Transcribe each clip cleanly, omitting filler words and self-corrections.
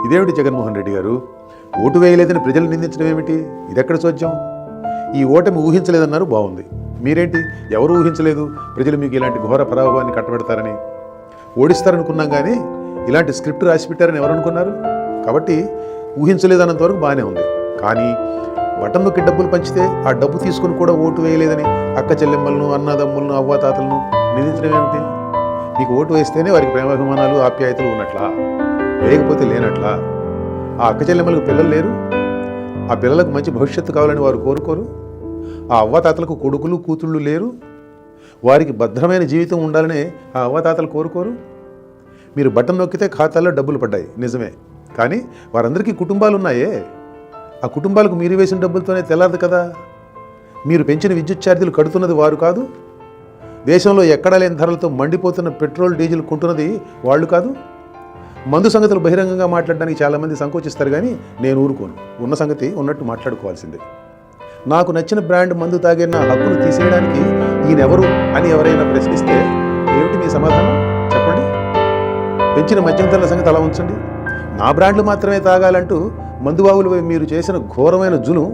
ఇదేమిటి జగన్మోహన్ రెడ్డి గారు, ఓటు వేయలేదని ప్రజలు నిందించడం ఏమిటి? ఇదెక్కడ చోద్యం? ఈ ఓటమి ఊహించలేదన్నారు, బాగుంది. మీరేంటి, ఎవరు ఊహించలేదు ప్రజలు మీకు ఇలాంటి ఘోర పరాభవాన్ని కట్టబెడతారని? ఓడిస్తారనుకున్నాం కానీ ఇలాంటి స్క్రిప్ట్ రాసి పెట్టారని ఎవరు అనుకున్నారు? కాబట్టి ఊహించలేదన్నంత వరకు బాగానే ఉంది. కానీ బటన్ నొక్కి డబ్బులు పంచితే ఆ డబ్బు తీసుకుని కూడా ఓటు వేయలేదని అక్క చెల్లెమ్మలను, అన్నదమ్ములను, అవ్వాతాతలను నిందించడం ఏమిటి? మీకు ఓటు వేస్తేనే వారికి ప్రేమాభిమానాలు, ఆప్యాయతలు ఉన్నట్లా, వేయకపోతే లేనట్లా? ఆ అక్క చెల్లెమ్మలకు పిల్లలు లేరు? ఆ పిల్లలకు మంచి భవిష్యత్తు కావాలని వారు కోరుకోరు? ఆ అవ్వాతాతలకు కొడుకులు, కూతుళ్ళు లేరు? వారికి భద్రమైన జీవితం ఉండాలనే ఆ అవ్వాతాతలు కోరుకోరు? మీరు బటన్ నొక్కితే ఖాతాల్లో డబ్బులు పడ్డాయి, నిజమే. కానీ వారందరికీ కుటుంబాలు ఉన్నాయే. ఆ కుటుంబాలకు మీరు వేసిన డబ్బులతోనే తెల్లారదు కదా. మీరు పెంచిన విద్యుత్ ఛార్జీలు కడుతున్నది వారు కాదు. దేశంలో ఎక్కడా లేని ధరలతో మండిపోతున్న పెట్రోల్, డీజిల్ కొంటున్నది వాళ్ళు కాదు. మందు సంగతులు బహిరంగంగా మాట్లాడడానికి చాలామంది సంకోచిస్తారు, కానీ నేను ఊరుకోను. ఉన్న సంగతి ఉన్నట్టు మాట్లాడుకోవాల్సిందే. నాకు నచ్చిన బ్రాండ్ మందు తాగే నా హక్కును తీసేయడానికి ఈయనెవరు అని ఎవరైనా ప్రశ్నిస్తే ఏమిటి మీ సమాధానం? చెప్పండి. పెంచిన మద్యం ధరల సంగతి అలా ఉంచండి. నా బ్రాండ్లు మాత్రమే తాగాలంటూ మందుబాబులు మీరు చేసిన ఘోరమైన జులుం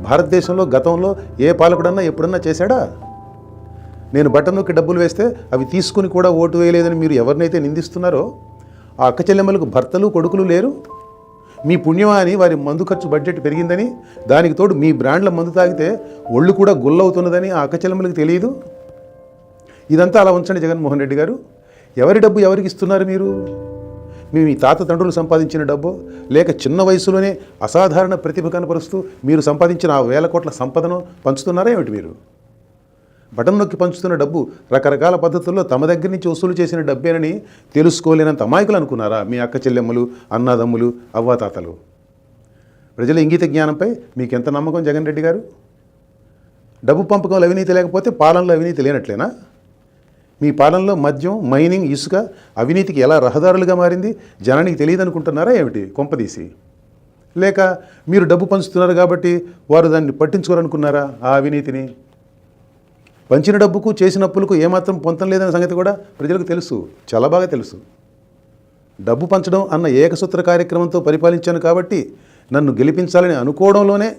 భారతదేశంలో గతంలో ఏ పాలకుడన్నా ఎప్పుడన్నా చేశాడా? నేను బటన్ నొక్కి డబ్బులు వేస్తే అవి తీసుకుని కూడా ఓటు వేయలేదని మీరు ఎవరినైతే నిందిస్తున్నారో ఆ అక్క చెల్లెమ్మలకు భర్తలు, కొడుకులు లేరు? మీ పుణ్యమా అని వారి మందు ఖర్చు బడ్జెట్ పెరిగిందని, దానికి తోడు మీ బ్రాండ్ల మందు తాగితే ఒళ్ళు కూడా గుల్లవుతున్నదని ఆ అక్క చెల్లెమ్మలకు తెలియదు? ఇదంతా అలా ఉంచండి జగన్మోహన్ రెడ్డి గారు. ఎవరి డబ్బు ఎవరికి ఇస్తున్నారు మీరు? మీ తాత తండ్రులు సంపాదించిన డబ్బు, లేక చిన్న వయసులోనే అసాధారణ ప్రతిభ కనపరుస్తూ మీరు సంపాదించిన ఆ 1000 కోట్ల సంపదను పంచుతున్నారా ఏమిటి మీరు? బటన్ నొక్కి పంచుతున్న డబ్బు రకరకాల పద్ధతుల్లో తమ దగ్గర నుంచి వసూలు చేసిన డబ్బేనని తెలుసుకోలేనంత అమాయకులు అనుకున్నారా మీ అక్క చెల్లెమ్మలు, అన్నదమ్ములు, అవ్వాతాతలు? ప్రజల ఇంగిత జ్ఞానంపై మీకెంత నమ్మకం జగన్ రెడ్డి గారు? డబ్బు పంపకంలో అవినీతి లేకపోతే పాలనలో అవినీతి లేనట్లేనా? మీ పాలనలో మద్యం, మైనింగ్, ఇసుక అవినీతికి ఎలా రహదారులుగా మారింది జనానికి తెలియదు అనుకుంటున్నారా ఏమిటి కొంపదీసి? లేక మీరు డబ్బు పంచుతున్నారు కాబట్టి వారు దాన్ని పట్టించుకోరనుకున్నారా ఆ అవినీతిని? పంచిన డబ్బుకు, చేసిన అప్పులకు ఏమాత్రం పొంతం లేదనే సంగతి కూడా ప్రజలకు తెలుసు, చాలా బాగా తెలుసు. డబ్బు పంచడం అన్న ఏకసూత్ర కార్యక్రమంతో పరిపాలించాను కాబట్టి నన్ను గెలిపించాలని అనుకోవడంలోనే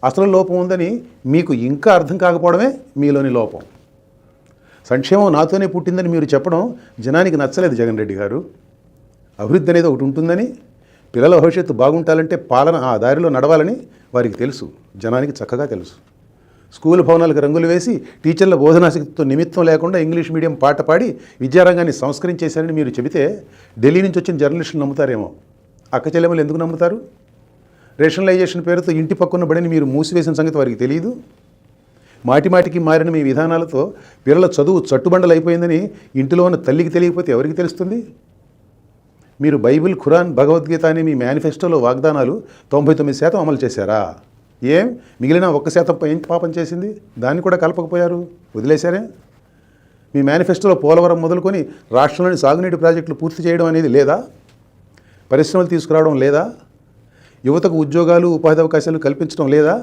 అసలు లోపం ఉందని మీకు ఇంకా అర్థం కాకపోవడమే మీలోని లోపం. సంక్షేమం నాతోనే పుట్టిందని మీరు చెప్పడం జనానికి నచ్చలేదు జగన్ రెడ్డి గారు. అభివృద్ధి అనేది ఒకటి ఉంటుందని, పిల్లల భవిష్యత్తు బాగుంటాలంటే పాలన ఆ దారిలో నడవాలని వారికి తెలుసు, జనానికి చక్కగా తెలుసు. స్కూల్ భవనాలకు రంగులు వేసి టీచర్ల బోధనాశక్తితో నిమిత్తం లేకుండా ఇంగ్లీష్ మీడియం పాట పాడి విద్యారంగాన్ని సంస్కరించేశారని మీరు చెబితే ఢిల్లీ నుంచి వచ్చిన జర్నలిస్టులు నమ్ముతారేమో. అక్క చెల్లెమ్మలు ఎందుకు నమ్ముతారు? రేషనలైజేషన్ పేరుతో ఇంటి పక్కన బడిని మీరు మూసివేసిన సంగతి వారికి తెలియదు. మాటిమాటికి మారిన మీ విధానాలతో పిల్లల చదువు చట్టుబండలు అయిపోయిందని ఇంటిలో ఉన్న తల్లికి తెలియకపోతే ఎవరికి తెలుస్తుంది? మీరు బైబిల్, ఖురాన్, భగవద్గీత అనే మీ మేనిఫెస్టోలో వాగ్దానాలు 99% అమలు చేశారా? ఏం మిగిలిన 1% ఏం పాపం చేసింది? దాన్ని కూడా కలపకపోయారు, వదిలేశారే? మీ మేనిఫెస్టోలో పోలవరం మొదలుకొని రాష్ట్రంలోని సాగునీటి ప్రాజెక్టులు పూర్తి చేయడం అనేది లేదా? పరిశ్రమలు తీసుకురావడం లేదా? యువతకు ఉద్యోగాలు, ఉపాధి అవకాశాలు కల్పించడం లేదా?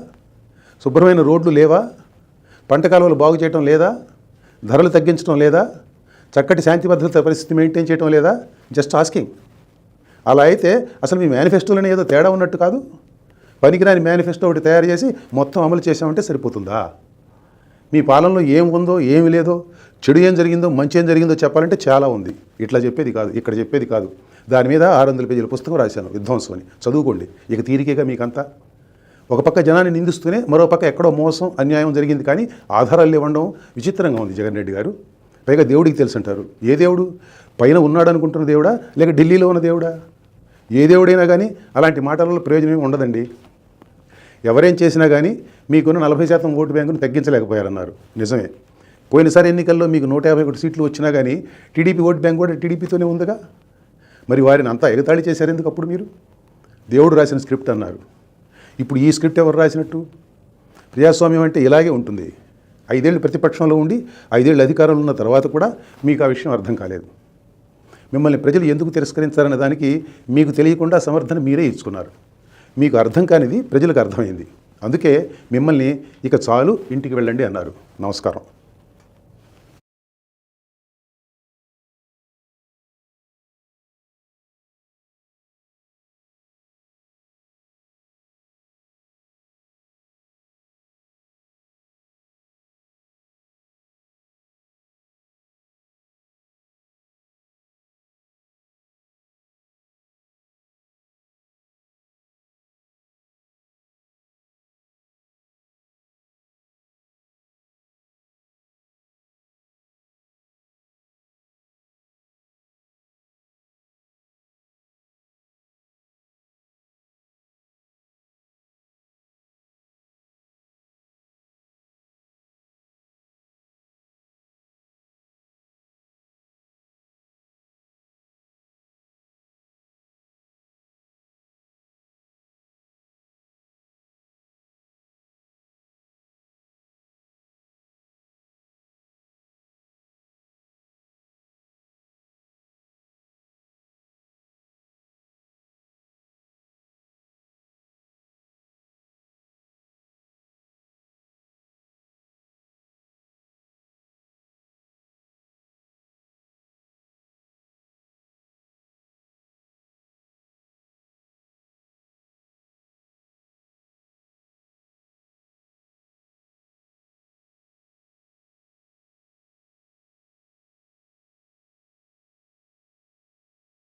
శుభ్రమైన రోడ్లు లేవా? పంట కాలువలు బాగు చేయటం లేదా? ధరలు తగ్గించడం లేదా? చక్కటి శాంతి భద్రత పరిస్థితి మెయింటైన్ చేయడం లేదా? Just asking. అలా అయితే అసలు మీ మేనిఫెస్టోలోనే ఏదో తేడా ఉన్నట్టు కాదు. పనికిరాని మేనిఫెస్టో ఒకటి తయారు చేసి మొత్తం అమలు చేసామంటే సరిపోతుందా? మీ పాలనలో ఏం ఉందో, ఏమి లేదో, చెడు ఏం జరిగిందో, మంచి ఏం జరిగిందో చెప్పాలంటే చాలా ఉంది. ఇట్లా చెప్పేది కాదు, ఇక్కడ చెప్పేది కాదు. దాని మీద 600 పేజీల పుస్తకం రాశాను, విధ్వంసం అని. చదువుకోండి, ఇక తీరికేగా మీకంతా. ఒక పక్క జనాన్ని నిందిస్తూనే మరో పక్క ఎక్కడో మోసం, అన్యాయం జరిగింది కానీ ఆధారాలు ఇవ్వడం విచిత్రంగా ఉంది జగన్ రెడ్డి గారు. పైగా దేవుడికి తెలుసు అంటారు. ఏ దేవుడు? పైన ఉన్నాడు అనుకుంటున్న దేవుడా, లేక ఢిల్లీలో ఉన్న దేవుడా? ఏ దేవుడైనా కానీ అలాంటి మాటలలో ప్రయోజనం ఉండదండి. ఎవరేం చేసినా కానీ మీకున్న 40% ఓటు బ్యాంకును తగ్గించలేకపోయారన్నారు, నిజమే. పోయినసారి ఎన్నికల్లో మీకు 151 సీట్లు వచ్చినా కానీ టీడీపీ ఓటు బ్యాంక్ కూడా టీడీపీతోనే ఉందిగా. మరి వారిని అంతా ఎగతాళి చేశారు ఎందుకు అప్పుడు మీరు? దేవుడు రాసిన స్క్రిప్ట్ అన్నారు. ఇప్పుడు ఈ స్క్రిప్ట్ ఎవరు రాసినట్టు? ప్రజాస్వామ్యం అంటే ఇలాగే ఉంటుంది. 5 ఏళ్ళు ప్రతిపక్షంలో ఉండి 5 ఏళ్ళు అధికారంలో ఉన్న తర్వాత కూడా మీకు ఆ విషయం అర్థం కాలేదు. మిమ్మల్ని ప్రజలు ఎందుకు తిరస్కరించారనే దానికి మీకు తెలియకుండా సమర్థన మీరే ఇచ్చుకున్నారు. మీకు అర్థం కానిది ప్రజలకు అర్థమైంది. అందుకే మిమ్మల్ని ఇక చాలు, ఇంటికి వెళ్ళండి అన్నారు. నమస్కారం.